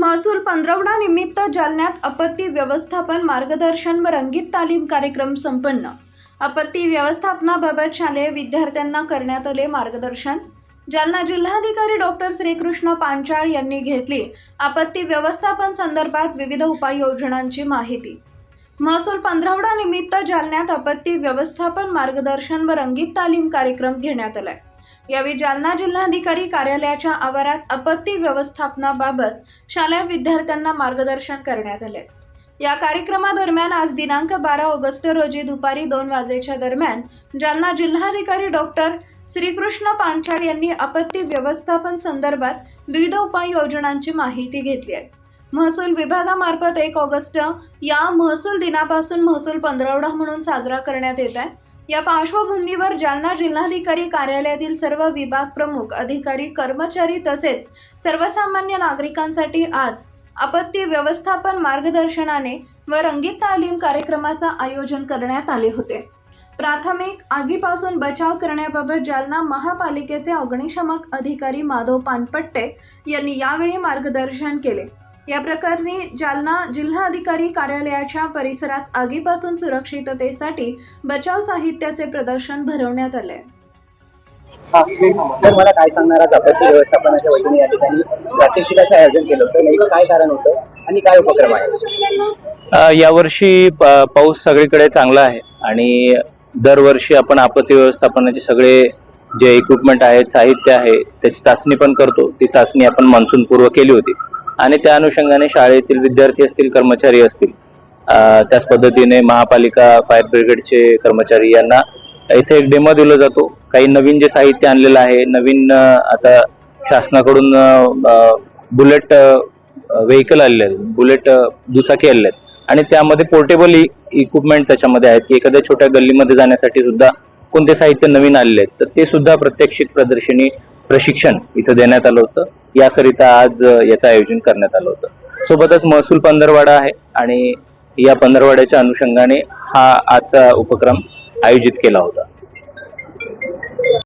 महसूल पंधरवडा निमित्त जालन्यात आपत्ती व्यवस्थापन मार्गदर्शन व रंगीत तालीम कार्यक्रम संपन्न। आपत्ती व्यवस्थापनाबाबत शालेय विद्यार्थ्यांना करण्यात आले मार्गदर्शन। जालना जिल्हाधिकारी डॉक्टर श्रीकृष्ण पांचाळ यांनी घेतली आपत्ती व्यवस्थापन संदर्भात विविध उपाययोजनांची माहिती। महसूल पंधरवडा निमित्त जालन्यात आपत्ती व्यवस्थापन मार्गदर्शन व रंगीत तालीम कार्यक्रम घेण्यात आलाय। यावेळी जालना जिल्हाधिकारी कार्यालयाच्या आवारात आपत्ती व्यवस्थापनाबाबत शालेय विद्यार्थ्यांना मार्गदर्शन करण्यात आले। या कार्यक्रमादरम्यान आज दिनांक 12 ऑगस्ट रोजी दुपारी 2 वाजेच्या दरम्यान जालना जिल्हाधिकारी डॉक्टर श्रीकृष्ण पांचाळ यांनी आपत्ती व्यवस्थापन संदर्भात विविध उपाययोजनांची माहिती घेतली आहे। महसूल विभागामार्फत 1 ऑगस्ट या महसूल दिनापासून महसूल पंधरवडा म्हणून साजरा करण्यात येत आहे। या पार्श्वभूमीवर जालना जिल्हाधिकारी कार्यालयातील सर्व विभाग प्रमुख, अधिकारी, कर्मचारी तसेच सर्वसामान्य नागरिकांसाठी आज आपत्ती व्यवस्थापन मार्गदर्शनाने व रंगीत तालीम कार्यक्रमाचे आयोजन करण्यात आले होते। प्राथमिक आगीपासून बचाव करण्याबाबत जालना महापालिकेचे अग्निशमक अधिकारी माधव पानपट्टे यांनी यावेळी मार्गदर्शन केले। या प्रकरणी जालना जिल्हाधिकारी कार्यालयाच्या परिसरात आगीपासून सुरक्षिततेसाठी बचाव साहित्याचे प्रदर्शन भरवण्यात आले। तर मला काय सांगणार, आज आपत्ती व्यवस्थापनाच्या वतीने या ठिकाणी प्रात्यक्षिकाचे आयोजन केलं होतं, नेमकं काय कारण होतं आणि काय उपक्रम आहे? यावर्षी पाऊस सगळीकडे चांगला आहे आणि दरवर्षी आपण आपत्ती व्यवस्थापनाचे सगळे जे इक्विपमेंट आहेत, साहित्य आहे, त्याची चाचणी पण करतो। ती चाचणी आपण मान्सून पूर्व केली होती आणि त्या अनुषंगाने शाळेतील विद्यार्थी असतील, कर्मचारी असतील, त्याच पद्धतीने महापालिका फायर ब्रिगेडचे कर्मचारी यांना इथे एक डेमो दिला जातो। काही नवीन जे साहित्य आणलेलं आहे, नवीन आता शासनाकडून बुलेट व्हेकल आलेले आहेत, बुलेट दुचाकी आलेले आहेत आणि त्यामध्ये पोर्टेबल इक्विपमेंट त्याच्यामध्ये आहेत की एखाद्या छोट्या गल्लीमध्ये जाण्यासाठी सुद्धा कोणते साहित्य नवीन आलेले आहेत, तर ते सुद्धा प्रात्यक्षिक प्रदर्शनी प्रशिक्षण इथं देण्यात आलं होतं। याकरिता आज याचं आयोजन करण्यात आलं होतं। सोबतच महसूल पंधरवडा आहे आणि या पंधरवड्याच्या अनुषंगाने हा आजचा उपक्रम आयोजित केला होता।